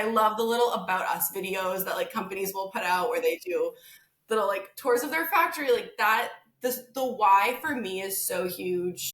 I love the little about us videos that like companies will put out where they do little like tours of their factory, like that. The why for me is so huge.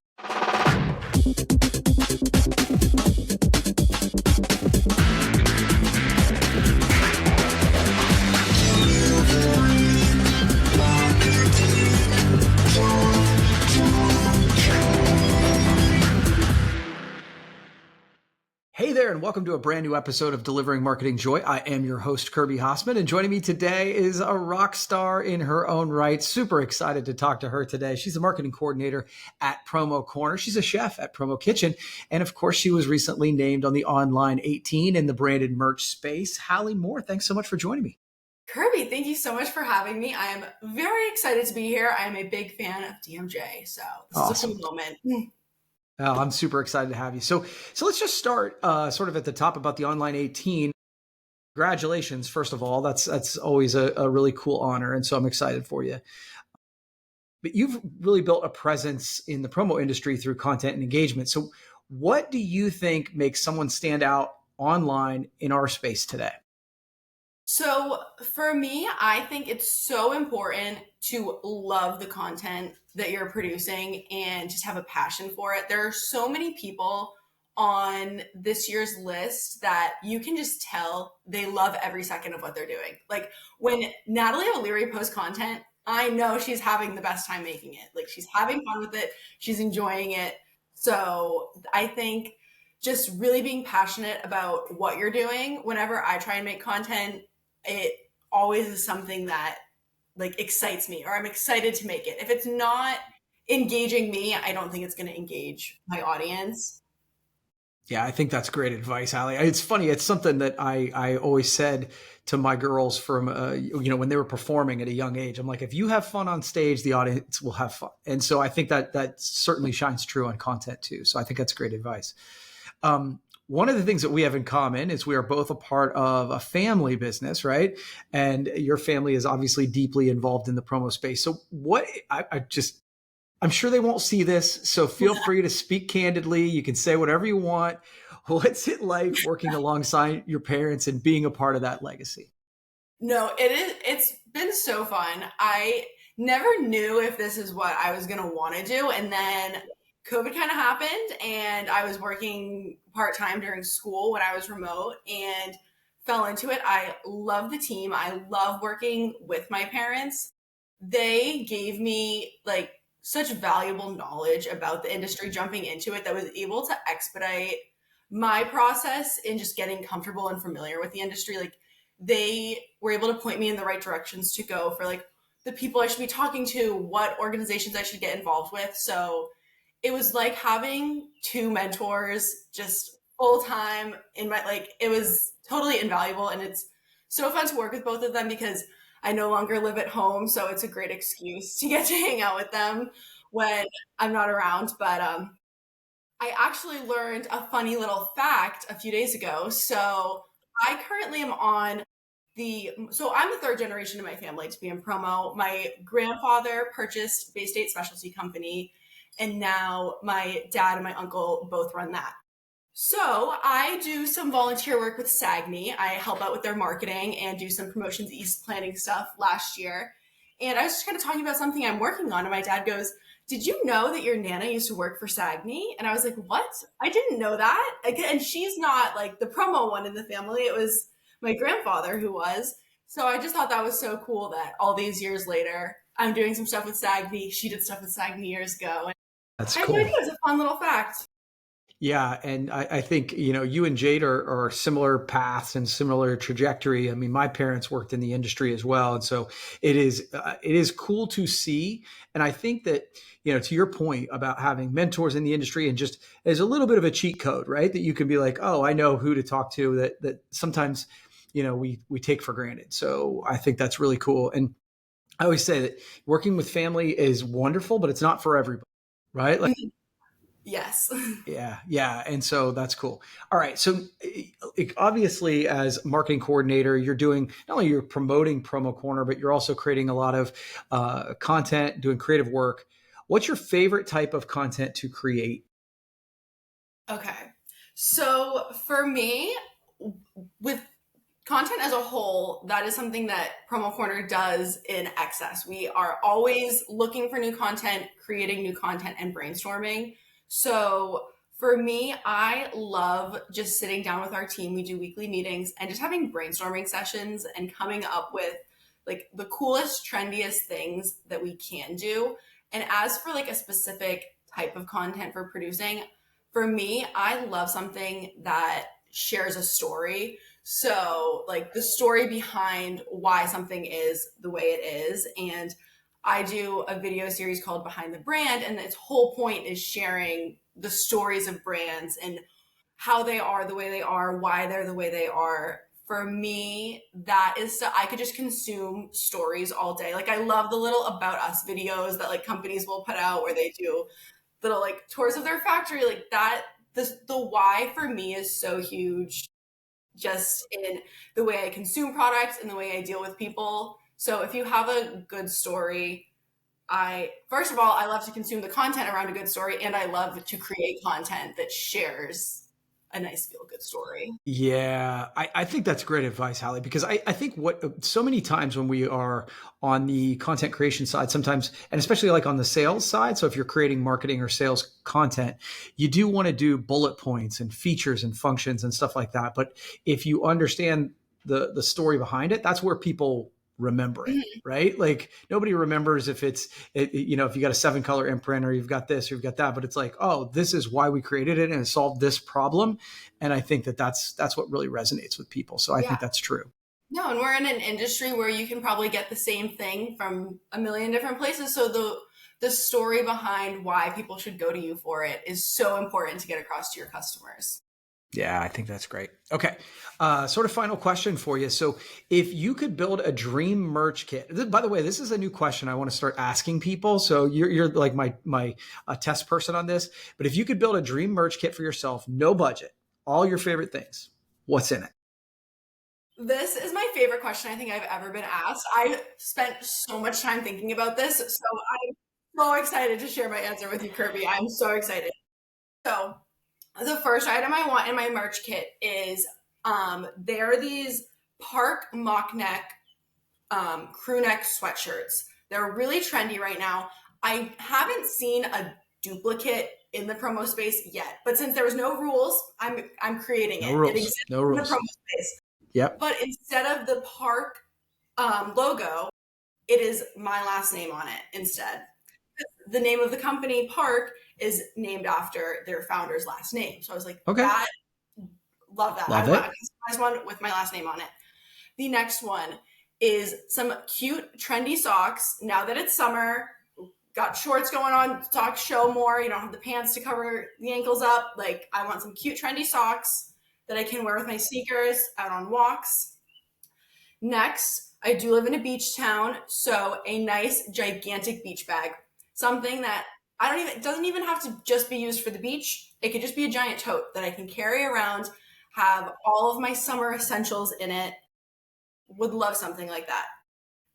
Hey there, and welcome to a brand new episode of Delivering Marketing Joy. I am your host, Kirby Hossman, and joining me today is a rock star in her own right. Super excited to talk to her today. She's a marketing coordinator at Promo Corner. She's a chef at Promo Kitchen. And of course, she was recently named on the Online 18 in the branded merch space. Hallie Moore, thanks so much for joining me. Kirby, thank you so much for having me. I am very excited to be here. I am a big fan of DMJ, so this Awesome. is a cool moment. Oh, I'm super excited to have you. So let's just start sort of at the top about the Online 18. Congratulations, first of all. That's always a really cool honor, and so I'm excited for you. But you've really built a presence in the promo industry through content and engagement. So what do you think makes someone stand out online in our space today? So for me, I think it's so important to love the content that you're producing and just have a passion for it. There are so many people on this year's list that you can just tell they love every second of what they're doing. Like when Natalie O'Leary posts content, I know she's having the best time making it. Like she's having fun with it. She's enjoying it. So I think just really being passionate about what you're doing. Whenever I try and make content, it always is something that like excites me, or I'm excited to make it. If it's not engaging me, I don't think it's going to engage my audience. Yeah, I think that's great advice, Hallie. It's funny. It's something that I always said to my girls from, when they were performing at a young age. I'm like, if you have fun on stage, the audience will have fun. And so I think that certainly shines true on content too. So I think that's great advice. One of the things that we have in common is we are both a part of a family business, right? And your family is obviously deeply involved in the promo space. So I'm sure they won't see this, so feel free to speak candidly. You can say whatever you want. What's it like working alongside your parents and being a part of that legacy? No, it's been so fun. I never knew if this is what I was going to want to do. And then COVID kind of happened, and I was working part-time during school when I was remote and fell into it. I love the team. I love working with my parents. They gave me like such valuable knowledge about the industry jumping into it that was able to expedite my process in just getting comfortable and familiar with the industry. Like they were able to point me in the right directions to go for like the people I should be talking to, what organizations I should get involved with. So it was like having two mentors just full time in my, like, it was totally invaluable. And it's so fun to work with both of them because I no longer live at home. So it's a great excuse to get to hang out with them when I'm not around. But I actually learned a funny little fact a few days ago. So I currently am on so I'm the third generation in my family to be in promo. My grandfather purchased Bay State Specialty Company, and now my dad and my uncle both run that. So I do some volunteer work with SAGNY. I help out with their marketing and do some promotions East planning stuff last year. And I was just kind of talking about something I'm working on. And my dad goes, "Did you know that your Nana used to work for SAGNY?" And I was like, "What? I didn't know that." And she's not like the promo one in the family. It was my grandfather who was. So I just thought that was so cool that all these years later, I'm doing some stuff with SAGNY. She did stuff with SAGNY years ago. That's I cool. had no idea. It was a fun little fact. Yeah. And I think, you and Jade are similar paths and similar trajectory. I mean, my parents worked in the industry as well. And so it is cool to see. And I think that, to your point about having mentors in the industry and just as a little bit of a cheat code, right? That you can be like, oh, I know who to talk to that sometimes, we take for granted. So I think that's really cool. And I always say that working with family is wonderful, but it's not for everybody, right? Like, Yes. Yeah. And so that's cool. All right. So obviously as marketing coordinator, you're doing, not only you're promoting Promo Corner, but you're also creating a lot of content, doing creative work. What's your favorite type of content to create? Okay. So for me, with content as a whole, that is something that Promo Corner does in excess. We are always looking for new content, creating new content, and brainstorming. So for me, I love just sitting down with our team. We do weekly meetings and just having brainstorming sessions and coming up with like the coolest, trendiest things that we can do. And as for like a specific type of content for producing, for me, I love something that shares a story. So, like the story behind why something is the way it is. And I do a video series called Behind the Brand, and its whole point is sharing the stories of brands and how they are the way they are, why they're the way they are. For me, that is so I could just consume stories all day. Like I love the little about us videos that like companies will put out where they do little like tours of their factory, like that. The why for me is so huge, just in the way I consume products and the way I deal with people. So if you have a good story, I first of all, I love to consume the content around a good story, and I love to create content that shares a nice feel good story. Yeah, I think that's great advice, Hallie, because I think what so many times when we are on the content creation side, sometimes, and especially like on the sales side, so if you're creating marketing or sales content, you do want to do bullet points and features and functions and stuff like that. But if you understand the story behind it, that's where people remember it, Mhm. right? Like nobody remembers if if you got a 7-color imprint or you've got this or you've got that, but it's like, oh, this is why we created it and it solved this problem. And I think that that's what really resonates with people. So I Yeah. think that's true. No, and we're in an industry where you can probably get the same thing from a million different places. So the story behind why people should go to you for it is so important to get across to your customers. Yeah, I think that's great. Okay. Sort of final question for you. So, if you could build a dream merch kit, by the way, this is a new question I want to start asking people. So, you're like my test person on this. But if you could build a dream merch kit for yourself, no budget, all your favorite things, what's in it? This is my favorite question I think I've ever been asked. I spent so much time thinking about this, so I'm so excited to share my answer with you, Kirby. I'm so excited. So, the first item I want in my merch kit is there are these Park mock neck crew neck sweatshirts. They're really trendy right now. I haven't seen a duplicate in the promo space yet, but since there was no rules, I'm creating No it. It rules. exists No in the rules. promo space, Yep. but instead of the Park logo, it is my last name on it instead. The name of the company, Park, is named after their founder's last name. So I was like, Okay. that, love that. I Love want it. a customized one with my last name on it. The next one is some cute, trendy socks. Now that it's summer, got shorts going on, socks show more. You don't have the pants to cover the ankles up. Like, I want some cute, trendy socks that I can wear with my sneakers out on walks. Next, I do live in a beach town, so a nice gigantic beach bag. Something that I don't even it doesn't even have to just be used for the beach. It could just be a giant tote that I can carry around, have all of my summer essentials in it. Would love something like that.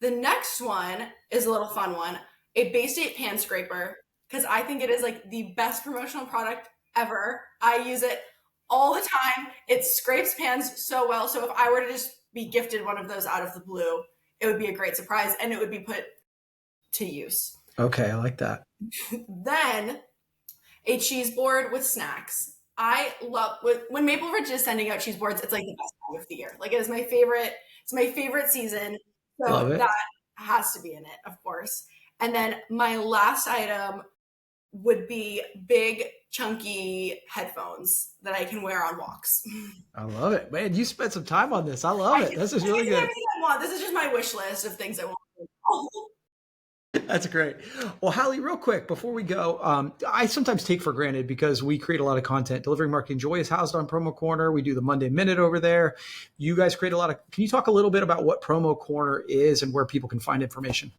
The next one is a little fun one, a Bay State pan scraper, because I think it is like the best promotional product ever. I use it all the time. It scrapes pans so well. So if I were to just be gifted one of those out of the blue, it would be a great surprise and it would be put to use. Okay. I like that. Then a cheese board with snacks. I love when Maple Ridge is sending out cheese boards. It's like the best time of the year. Like it is my favorite. It's my favorite season. Love So it. that has to be in it, of course. And then my last item would be big, chunky headphones that I can wear on walks. I love it. Man, you spent some time on this. I love it. This is I really can do good. everything I want. This is just my wish list of things I want. That's great. Well, Hallie, real quick before we go, I sometimes take for granted because we create a lot of content. Delivering Marketing Joy is housed on Promo Corner. We do the Monday Minute over there. You guys create a lot of. Can you talk a little bit about what Promo Corner is and where people can find information?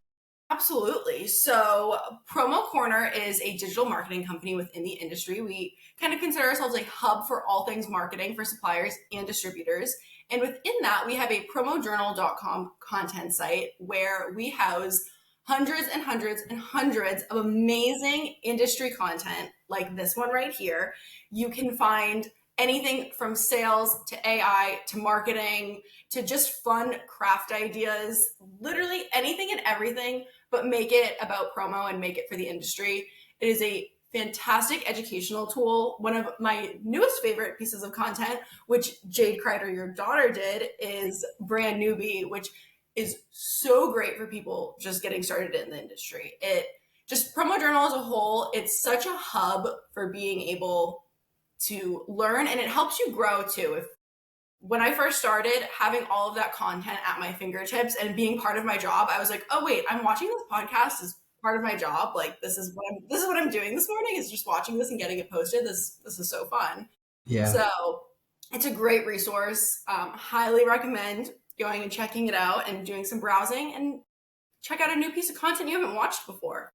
Absolutely. So, Promo Corner is a digital marketing company within the industry. We kind of consider ourselves a hub for all things marketing for suppliers and distributors. And within that, we have a promojournal.com content site where we house hundreds and hundreds and hundreds of amazing industry content like this one right here. You can find anything from sales to AI to marketing to just fun craft ideas, literally anything and everything, but make it about promo and make it for the industry. It is a fantastic educational tool. One of my newest favorite pieces of content, which Jade Kreider, your daughter, did, is Brand Newbie, which is so great for people just getting started in the industry. It just promo journal as a whole, it's such a hub for being able to learn, and it helps you grow too. If when I first started having all of that content at my fingertips and being part of my job, I was like, oh wait, I'm watching this podcast as part of my job. Like this is what I'm doing this morning, is just watching this and getting it posted. This is so fun. Yeah. So it's a great resource. Highly recommend going and checking it out and doing some browsing and check out a new piece of content you haven't watched before.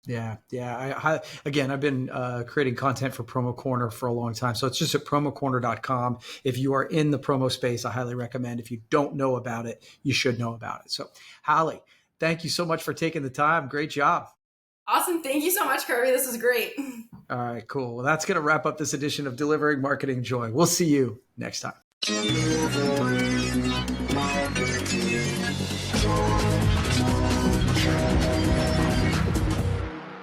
Yeah, yeah. Again, I've been creating content for Promo Corner for a long time. So it's just at promocorner.com. If you are in the promo space, I highly recommend. If you don't know about it, you should know about it. So, Holly, thank you so much for taking the time. Great job. Awesome. Thank you so much, Kirby. This is great. All right, cool. Well, that's going to wrap up this edition of Delivering Marketing Joy. We'll see you next time.